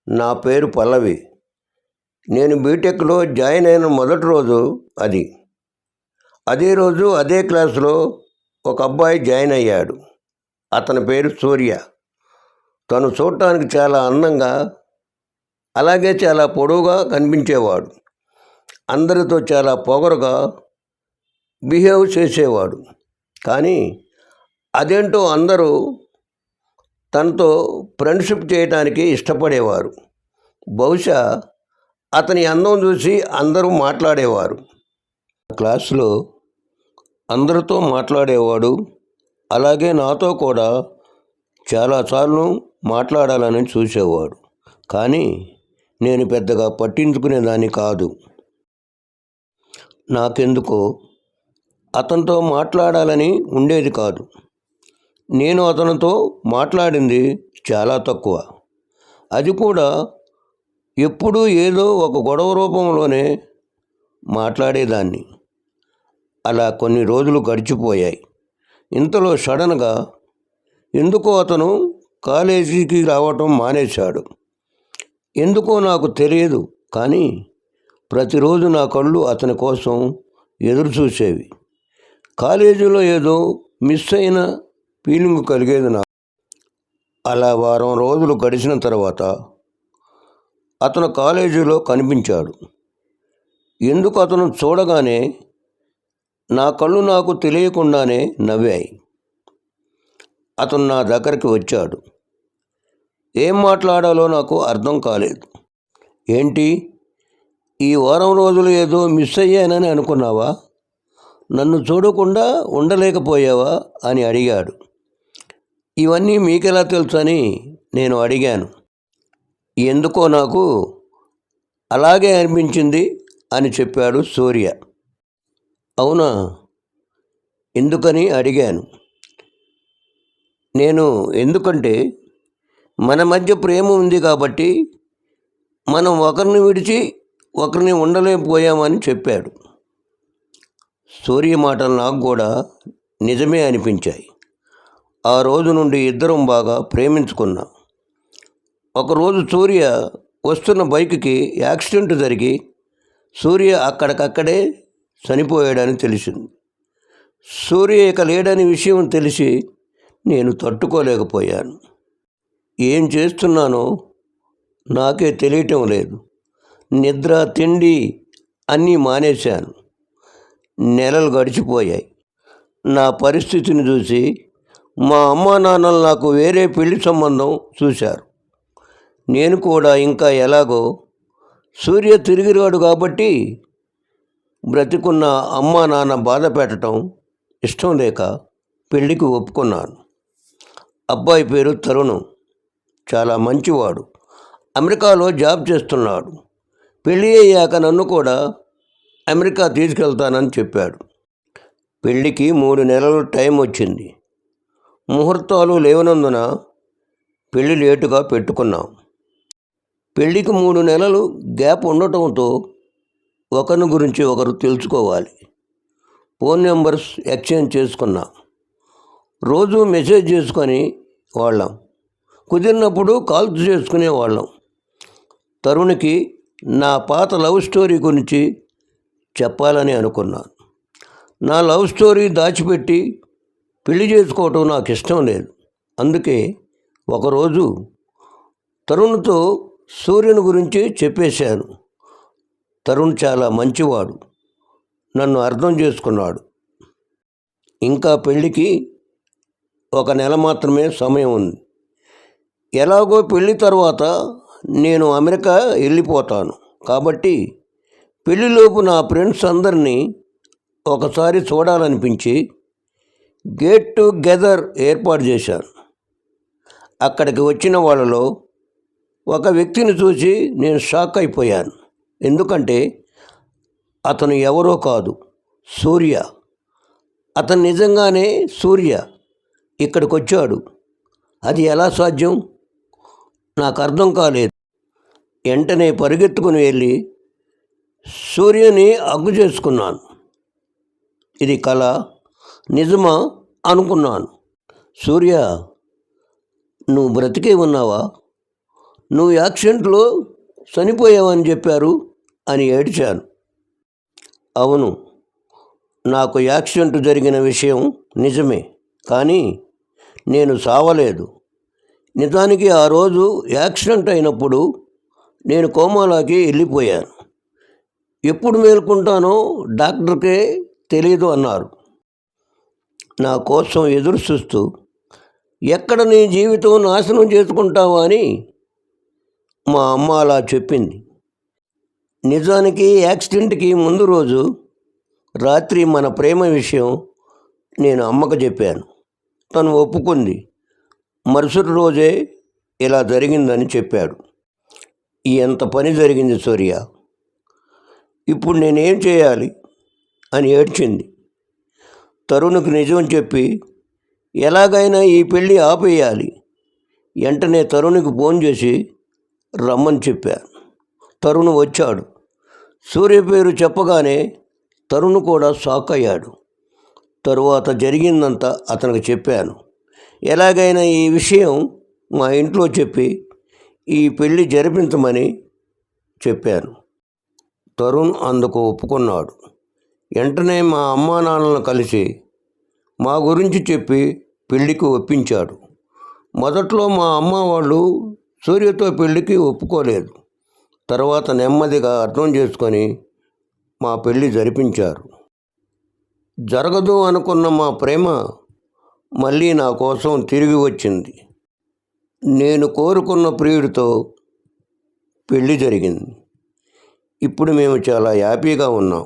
నా పేరు పల్లవి. నేను బీటెక్లో జాయిన్ అయిన మొదటి రోజు అది. అదే రోజు అదే క్లాసులో ఒక అబ్బాయి జాయిన్ అయ్యాడు. అతని పేరు సూర్య. తను చూడటానికి చాలా అందంగా, అలాగే చాలా పొడవుగా కనిపించేవాడు. అందరితో చాలా పొగరుగా బిహేవ్ చేసేవాడు. కానీ అదేంటో అందరూ తనతో ఫ్రెండ్షిప్ చేయడానికి ఇష్టపడేవారు. బహుశా అతని అందం చూసి అందరూ మాట్లాడేవారు. క్లాసులో అందరితో మాట్లాడేవాడు. అలాగే నాతో కూడా చాలాసార్లు మాట్లాడాలని చూసేవాడు. కానీ నేను పెద్దగా పట్టించుకునేదాన్ని కాదు. నాకెందుకో అతనితో మాట్లాడాలని ఉండేది కాదు. నేను అతనితో మాట్లాడింది చాలా తక్కువ. అది కూడా ఎప్పుడూ ఏదో ఒక గొడవ రూపంలోనే మాట్లాడేదాన్ని. అలా కొన్ని రోజులు గడిచిపోయాయి. ఇంతలో సడన్గా ఎందుకో అతను కాలేజీకి రావటం మానేశాడు. ఎందుకో నాకు తెలియదు, కానీ ప్రతిరోజు నా కళ్ళు అతని కోసం ఎదురు చూసేవి. కాలేజీలో ఏదో మిస్ అయిన ఫీలింగ్ కలిగేది నాకు. అలా వారం రోజులు గడిచిన తర్వాత అతను కాలేజీలో కనిపించాడు. ఎందుకు అతను చూడగానే నా కళ్ళు నాకు తెలియకుండానే నవ్వాయి. అతను నా దగ్గరికి వచ్చాడు. ఏం మాట్లాడాలో నాకు అర్థం కాలేదు. ఏంటి, ఈ వారం రోజులు ఏదో మిస్ అయ్యానని అనుకున్నావా? నన్ను చూడకుండా ఉండలేకపోయావా అని అడిగాడు. ఇవన్నీ మీకెలా తెలుసని నేను అడిగాను. ఎందుకో నాకు అలాగే అనిపించింది అని చెప్పాడు సూర్య. అవునా, ఎందుకని అడిగాను. ఎందుకంటే మన మధ్య ప్రేమ ఉంది కాబట్టి మనం ఒకరిని విడిచి ఒకరిని ఉండలేకపోయామని చెప్పాడు. సూర్య మాటలు నాకు కూడా నిజమే అనిపించాయి. ఆ రోజు నుండి ఇద్దరం బాగా ప్రేమించుకున్నాం. ఒకరోజు సూర్య వస్తున్న బైక్కి యాక్సిడెంట్ జరిగి సూర్య అక్కడికక్కడే చనిపోయాడని తెలిసింది. సూర్య ఇక లేడని విషయం తెలిసి నేను తట్టుకోలేకపోయాను. ఏం చేస్తున్నానో నాకే తెలియటం లేదు. నిద్ర, తిండి అన్నీ మానేశాను. నెలలు గడిచిపోయాయి. నా పరిస్థితిని చూసి మా అమ్మా నాన్నలు నాకు వేరే పెళ్లి సంబంధం చూశారు. నేను కూడా ఇంకా ఎలాగో సూర్య తిరిగిరాడు కాబట్టి బ్రతికున్న అమ్మా నాన్న బాధ పెట్టడం ఇష్టం లేక పెళ్లికి ఒప్పుకున్నాను. అబ్బాయి పేరు తరుణ్. చాలా మంచివాడు. అమెరికాలో జాబ్ చేస్తున్నాడు. పెళ్ళి అయ్యాక నన్ను కూడా అమెరికా తీసుకెళ్తానని చెప్పాడు. పెళ్ళికి 3 నెలలు టైం వచ్చింది. ముహూర్తాలు లేవనందున పెళ్ళి లేటుగా పెట్టుకున్నాం. పెళ్ళికి 3 నెలలు గ్యాప్ ఉండటంతో ఒకరి గురించి ఒకరు తెలుసుకోవాలి. ఫోన్ నెంబర్స్ ఎక్స్చేంజ్ చేసుకున్నాం. రోజు మెసేజ్ చేసుకొని వాళ్ళం. కుదిరినప్పుడు కాల్స్ చేసుకునేవాళ్ళం. తరుణ్కి నా పాత లవ్ స్టోరీ గురించి చెప్పాలని అనుకున్నాను. నా లవ్ స్టోరీ దాచిపెట్టి పెళ్లి చేసుకోవటం నాకు ఇష్టం లేదు. అందుకే ఒకరోజు తరుణ్తో సూర్యుని గురించి చెప్పేశాను. తరుణ్ చాలా మంచివాడు. నన్ను అర్థం చేసుకున్నాడు. ఇంకా పెళ్ళికి 1 నెల మాత్రమే సమయం ఉంది. ఎలాగో పెళ్ళి తర్వాత నేను అమెరికా వెళ్ళిపోతాను కాబట్టి పెళ్ళిలోపు నా ఫ్రెండ్స్ అందరినీ ఒకసారి చూడాలనిపించి గెట్ టుగెదర్ ఏర్పాటు చేశాను. అక్కడికి వచ్చిన వాళ్ళలో ఒక వ్యక్తిని చూసి నేను షాక్ అయిపోయాను. ఎందుకంటే అతను ఎవరో కాదు, సూర్య. అతను నిజంగానే సూర్య ఇక్కడికి వచ్చాడు. అది ఎలా సాధ్యం? నాకు అర్థం కాలేదు. వెంటనే పరిగెత్తుకుని వెళ్ళి సూర్యుని హగ్గు చేసుకున్నాను. ఇది కళ, నిజమా అనుకున్నాను. సూర్య, నువ్వు బ్రతికే ఉన్నావా? నువ్వు యాక్సిడెంట్లో చనిపోయావని చెప్పారు అని ఏడ్చాను. అవును, నాకు యాక్సిడెంట్ జరిగిన విషయం నిజమే, కానీ నేను సావలేదు. నిజానికి ఆ రోజు యాక్సిడెంట్ అయినప్పుడు నేను కోమాలోకి వెళ్ళిపోయాను. ఎప్పుడు మేల్కొంటానో డాక్టర్కే తెలియదు అన్నారు. నా కోసం ఎదురు చూస్తూ ఎక్కడ నీ జీవితం నాశనం చేసుకుంటావా అని మా అమ్మ అలా చెప్పింది. నిజానికి యాక్సిడెంట్కి ముందు రోజు రాత్రి మన ప్రేమ విషయం నేను అమ్మకు చెప్పాను. తను ఒప్పుకుంది. మరుసటి రోజే ఇలా జరిగిందని చెప్పాడు. ఎంత పని జరిగింది సూర్య, ఇప్పుడు నేనేం చేయాలి అని ఏడ్చింది. తరుణ్కి నిజం చెప్పి ఎలాగైనా ఈ పెళ్ళి ఆపేయాలి. వెంటనే తరుణ్కి ఫోన్ చేసి రమ్మని చెప్పాను. తరుణ్ వచ్చాడు. సూర్య పేరు చెప్పగానే తరుణ్ కూడా షాక్ అయ్యాడు. తరువాత జరిగిందంతా అతనికి చెప్పాను. ఎలాగైనా ఈ విషయం మా ఇంట్లో చెప్పి ఈ పెళ్ళి జరిపించమని చెప్పాను. తరుణ్ అందుకు ఒప్పుకున్నాడు. వెంటనే మా అమ్మా నాన్నలను కలిసి మా గురించి చెప్పి పెళ్ళికి ఒప్పించాడు. మొదట్లో మా అమ్మ వాళ్ళు సూర్యతో పెళ్ళికి ఒప్పుకోలేదు. తర్వాత నెమ్మదిగా అర్థం చేసుకొని మా పెళ్ళి జరిపించారు. జరగదు అనుకున్న మా ప్రేమ మళ్ళీ నా కోసం తిరిగి వచ్చింది. నేను కోరుకున్న ప్రియుడితో పెళ్ళి జరిగింది. ఇప్పుడు మేము చాలా హ్యాపీగా ఉన్నాం.